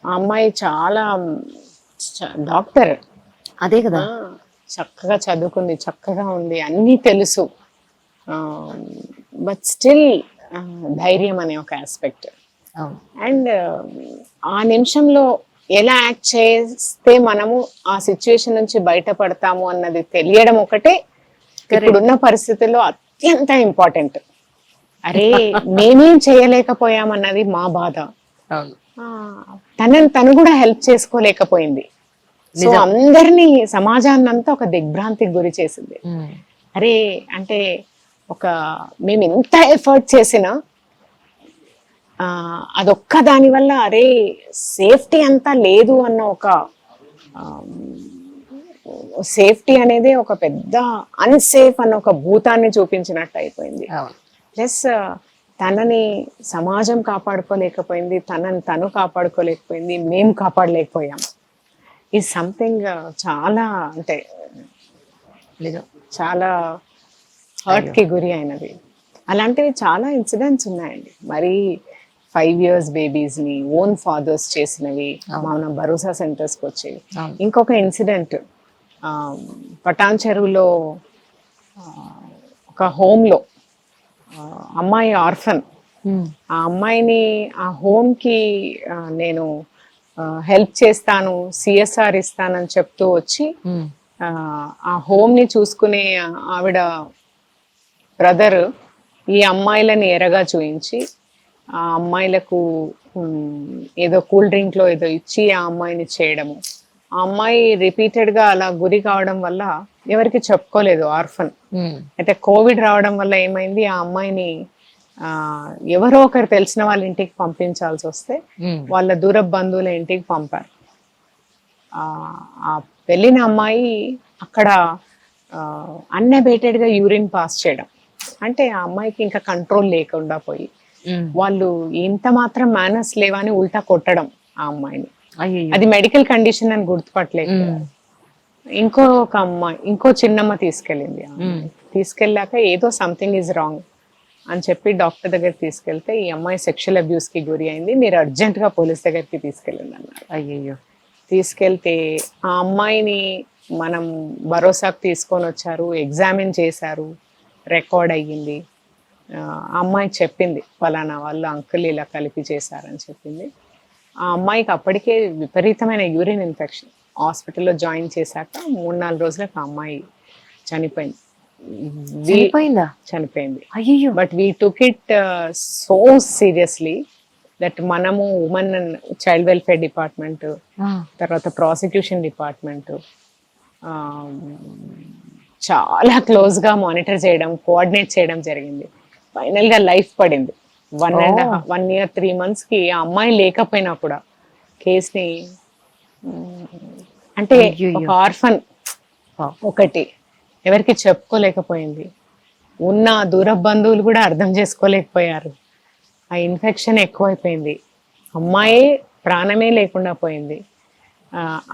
ఆ అమ్మాయి చాలా డాక్టర్. అదే కదా. చక్కగా చదువుకుంది, చక్కగా ఉంది, అన్నీ తెలుసు. బట్ స్టిల్ ధైర్యం అనే ఒక ఆస్పెక్ట్. అండ్ ఆ నిమిషంలో ఎలా యాక్ట్ చేస్తే మనము ఆ సిచ్యుయేషన్ నుంచి బయటపడతాము అన్నది తెలియడం ఒకటే ఇప్పుడున్న పరిస్థితుల్లో అత్యంత ఇంపార్టెంట్. అరే మేమేం చేయలేకపోయామన్నది మా బాధ. తను కూడా హెల్ప్ చేసుకోలేకపోయింది. సో అందరినీ, సమాజాన్ని అంతా ఒక దిగ్భ్రాంతికి గురి చేసింది. అరే అంటే మేము ఎంత ఎఫర్ట్ చేసినా అదొక్క దాని వల్ల అరే సేఫ్టీ అంతా లేదు అన్న ఒక సేఫ్టీ అనేది ఒక పెద్ద అన్సేఫ్ అన్న ఒక భూతాన్ని చూపించినట్టు అయిపోయింది. ప్లస్ తనని సమాజం కాపాడుకోలేకపోయింది, తనని తను కాపాడుకోలేకపోయింది, మేము కాపాడలేకపోయాం. ఈ సంథింగ్ చాలా అంటే చాలా హర్ట్ కి గురి అయినది. అలాంటివి చాలా ఇన్సిడెంట్స్ ఉన్నాయండి. మరి 5 years బేబీస్ ని ఓన్ ఫాదర్స్ చేసినవి మన భరోసా సెంటర్స్కి వచ్చేవి. ఇంకొక ఇన్సిడెంట్ పటాన్ చెరువులో ఒక హోమ్లో అమ్మాయి ఆర్ఫన్. ఆ అమ్మాయిని ఆ హోమ్కి నేను హెల్ప్ చేస్తాను, సిఎస్ఆర్ ఇస్తానని చెప్తూ వచ్చి ఆ హోమ్ని చూసుకునే ఆవిడ బ్రదర్ ఈ అమ్మాయిలని ఎరగా చూయించి ఆ అమ్మాయిలకు ఏదో కూల్ డ్రింక్లో ఏదో ఇచ్చి ఆ అమ్మాయిని చేయడము. ఆ అమ్మాయి రిపీటెడ్గా అలా గురి కావడం వల్ల ఎవరికి చెప్పుకోలేదు, ఆర్ఫన్. అయితే కోవిడ్ రావడం వల్ల ఏమైంది, ఆ అమ్మాయిని ఎవరో ఒకరు తెలిసిన వాళ్ళ ఇంటికి పంపించాల్సి వస్తే వాళ్ళ దూర బంధువుల ఇంటికి పంపారు. ఆ వెళ్ళిన అమ్మాయి అక్కడ అన్ఎబేటెడ్గా యూరిన్ పాస్ చేయడం, అంటే ఆ అమ్మాయికి ఇంకా కంట్రోల్ లేకుండా పోయి వాళ్ళు ఇంత మాత్రం మేనర్స్ లేవని ఉల్టా కొట్టడం ఆ అమ్మాయిని. అది మెడికల్ కండిషన్ అని గుర్తుపట్టలేదు. ఇంకొక అమ్మాయి, ఇంకో చిన్నమ్మ తీసుకెళ్ళింది. తీసుకెళ్ళాక ఏదో సంథింగ్ ఈజ్ రాంగ్ అని చెప్పి డాక్టర్ దగ్గరికి తీసుకెళ్తే ఈ అమ్మాయి సెక్షువల్ అబ్యూస్ కి గురి అయింది, మీరు అర్జెంటుగా పోలీస్ దగ్గరికి తీసుకెళ్ళండి అన్నారు. అయ్యయ్యో. తీసుకెళ్తే ఆ అమ్మాయిని మనం భరోసాకు తీసుకొని వచ్చారు, ఎగ్జామిన్ చేశారు, రికార్డ్ అయ్యింది. ఆ అమ్మాయి చెప్పింది ఫలానా వాళ్ళు అంకుల్ ఇలా కలిపి చేశారని చెప్పింది. ఆ అమ్మాయికి అప్పటికే విపరీతమైన యూరిన్ ఇన్ఫెక్షన్. హాస్పిటల్లో జాయిన్ చేశాక 3-4 రోజులకు ఆ అమ్మాయి చనిపోయింది. చనిపోయింది. But we took it so seriously that మనము women and child welfare department, తర్వాత ప్రాసిక్యూషన్ డిపార్ట్మెంట్ చాలా క్లోజ్గా మానిటర్ చేయడం, కోఆర్డినేట్ చేయడం జరిగింది. ఫైనల్గా లైఫ్ పడింది. 1 year 3 months కి ఆ అమ్మాయి లేకపోయినా కూడా కేసుని, అంటే ఒక ఆర్ఫన్ ఒకటి ఎవరికి చెప్పుకోలేకపోయింది, ఉన్న దూర బంధువులు కూడా అర్థం చేసుకోలేకపోయారు. ఆ ఇన్ఫెక్షన్ ఎక్కువైపోయింది, అమ్మాయి ప్రాణమే లేకుండా పోయింది.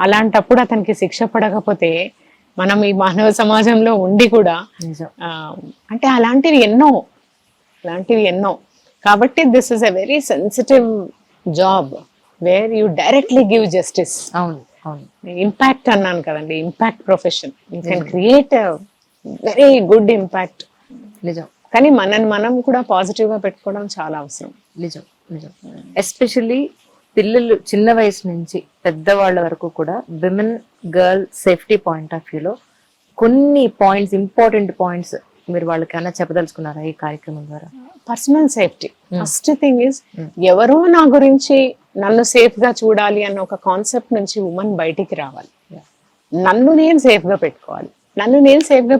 అలాంటప్పుడు అతనికి శిక్ష పడకపోతే మనం ఈ మానవ సమాజంలో ఉండి కూడా అంటే అలాంటివి ఎన్నో. కాబట్టి this is a very sensitive job where you directly give justice. Impact అన్నాను కదండి, impact profession. You can create very good impact. నిజం. కానీ మనం కూడా పాజిటివ్ గా పెట్టుకోవడం చాలా అవసరం. నిజం. ఎస్పెషల్లీ పిల్లలు చిన్న వయసు నుంచి పెద్దవాళ్ళ వరకు కూడా women girl safety point of వ్యూలో కొన్ని పాయింట్స్, ఇంపార్టెంట్ పాయింట్స్ మీరు వాళ్ళకైనా చెప్పదలుచుకున్నారా ఈ కార్యక్రమం ద్వారా? Personal safety first thing is, ఎవరో నా గురించి నన్ను సేఫ్ గా చూడాలి అన్న ఒక కాన్సెప్ట్ నుంచి ఉమెన్ బయటికి రావాలి. నన్ను నేను సేఫ్ గా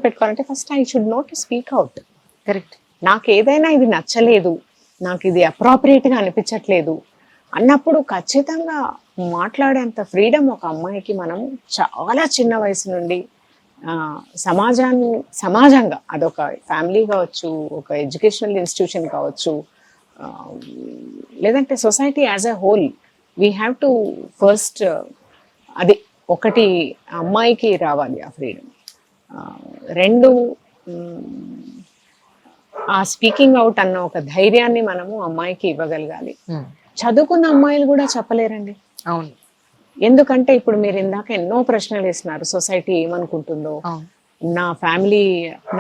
పెట్టుకోవాలంటే first I should know to speak out. Correct. నాకు ఏదైనా ఇది నచ్చలేదు, నాకు ఇది అప్రాప్రియేట్ గా అనిపించట్లేదు అన్నప్పుడు ఖచ్చితంగా మాట్లాడేంత ఫ్రీడమ్ ఒక అమ్మాయికి మనం చాలా చిన్న వయసు నుండి సమాజంగా, అదొక ఫ్యామిలీ కావచ్చు, ఒక ఎడ్యుకేషనల్ ఇన్స్టిట్యూషన్ కావచ్చు, లేదంటే society as a whole, we have to first అది ఒకటి అమ్మాయికి రావాలి ఆ ఫ్రీడమ్. 2 ఆ స్పీకింగ్ అవుట్ అన్న ఒక ధైర్యాన్ని మనము అమ్మాయికి ఇవ్వగలగాలి. చదువుకున్న అమ్మాయిలు కూడా చెప్పలేరండి. అవును ఎందుకంటే ఇప్పుడు మీరు ఇందాక ఎన్నో ప్రశ్నలు వేసినారు, సొసైటీ ఏమనుకుంటుందో, అవును నా ఫ్యామిలీ,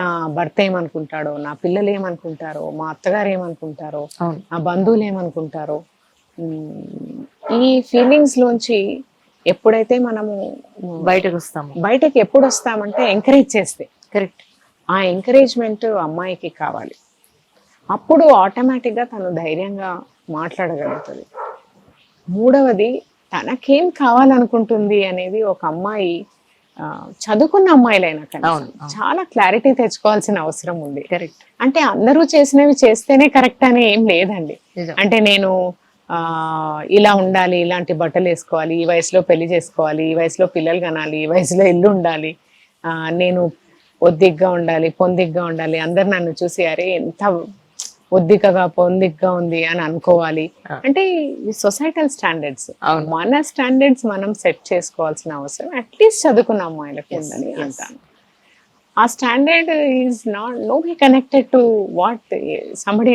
నా భర్త ఏమనుకుంటాడో, నా పిల్లలు ఏమనుకుంటారో, మా అత్తగారు ఏమనుకుంటారో, అవును నా బంధువులు ఏమనుకుంటారో. ఉమ్, ఈ ఫీలింగ్స్ లోంచి ఎప్పుడైతే మనము బయటకు వస్తాము. బయటకి ఎప్పుడు వస్తామంటే ఎంకరేజ్ చేస్తే, కరెక్ట్. ఆ ఎంకరేజ్మెంట్ అమ్మాయికి కావాలి. అప్పుడు ఆటోమేటిక్గా తను ధైర్యంగా మాట్లాడగలుగుతుంది. మూడవది, తనకేం కావాలనుకుంటుంది అనేది ఒక అమ్మాయి, చదువుకున్న అమ్మాయిలైనా కనీసం అవును, అవును. చాలా క్లారిటీ తెచ్చుకోవాల్సిన అవసరం ఉంది. కరెక్ట్. అంటే అందరూ చేసినవి చేస్తేనే కరెక్ట్ అని ఏం లేదండి. నిజం. అంటే నేను ఇలా ఉండాలి, ఇలాంటి బట్టలు వేసుకోవాలి, ఈ వయసులో పెళ్లి చేసుకోవాలి, ఈ వయసులో పిల్లలు కనాలి, ఈ వయసులో ఇల్లు ఉండాలి, నేను ఒద్దిగ్గా ఉండాలి, పొందిగ్గా ఉండాలి, అందరు నన్ను చూసి అరే ఎంత ఒద్దికగా పొందిగ్గా ఉంది అని అనుకోవాలి. అంటే ఈ సొసైటల్ స్టాండర్డ్స్, అవును. మన స్టాండర్డ్స్ మనం సెట్ చేసుకోవాల్సిన అవసరం అట్లీస్ట్ చదువుకున్న అమ్మాయిలకు ఉందని అంటాను. ఆ standard is not no be connected to what somebody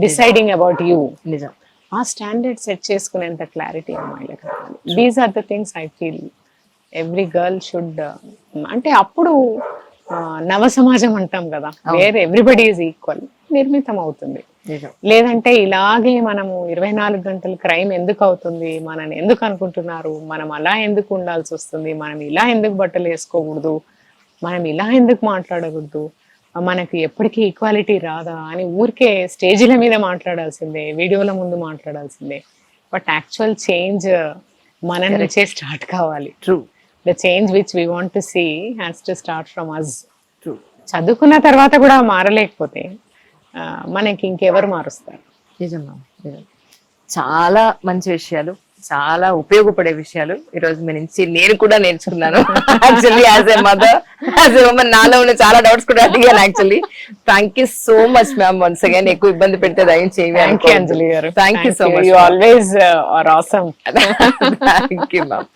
deciding about you. నిజం. ఆ స్టాండర్డ్ సెట్ చేసుకునేంత క్లారిటీ అమ్మాయిలకు కావాలి. These are the things I feel every girl should. అంటే అప్పుడు నవ సమాజం అంటాం కదా, వేర్ ఎవ్రీబడి ఈజ్ ఈక్వల్ నిర్మితం అవుతుంది. నిజం. లేదంటే ఇలాగే మనము 24 గంటలు క్రైమ్ ఎందుకు అవుతుంది, మనని ఎందుకు అనుకుంటున్నారు, మనం అలా ఎందుకు ఉండాల్సి వస్తుంది, మనం ఇలా ఎందుకు బట్టలు వేసుకోకూడదు, మనం ఇలా ఎందుకు మాట్లాడకూడదు, మనకి ఎప్పటికీ ఈక్వాలిటీ రాదా అని ఊరికే స్టేజీల మీద మాట్లాడాల్సిందే, వీడియోల ముందు మాట్లాడాల్సిందే. బట్ యాక్చువల్ చేంజ్ మన నుంచే స్టార్ట్ కావాలి. True. The change which we want to see has to start from us. True. చదువుకున్న తర్వాత కూడా మారలేకపోతే మనకి ఇంకెవరు మారుస్తారు? నిజం మ్యామ్, నిజం. చాలా మంచి విషయాలు, చాలా ఉపయోగపడే విషయాలు ఈరోజు మీ నుంచి నేను కూడా నేర్చుకున్నాను. Actually as a mother, as a woman నాలో ఉన్న చాలా డౌట్స్ కూడా అడిగాను. Actually thank you so much ma'am. Once again ఎక్కువ ఇబ్బంది పెడితే దయచేయండి. థ్యాంక్ యూ అంజలి గారు. Thank you so much. You always are awesome. Thank you ma'am.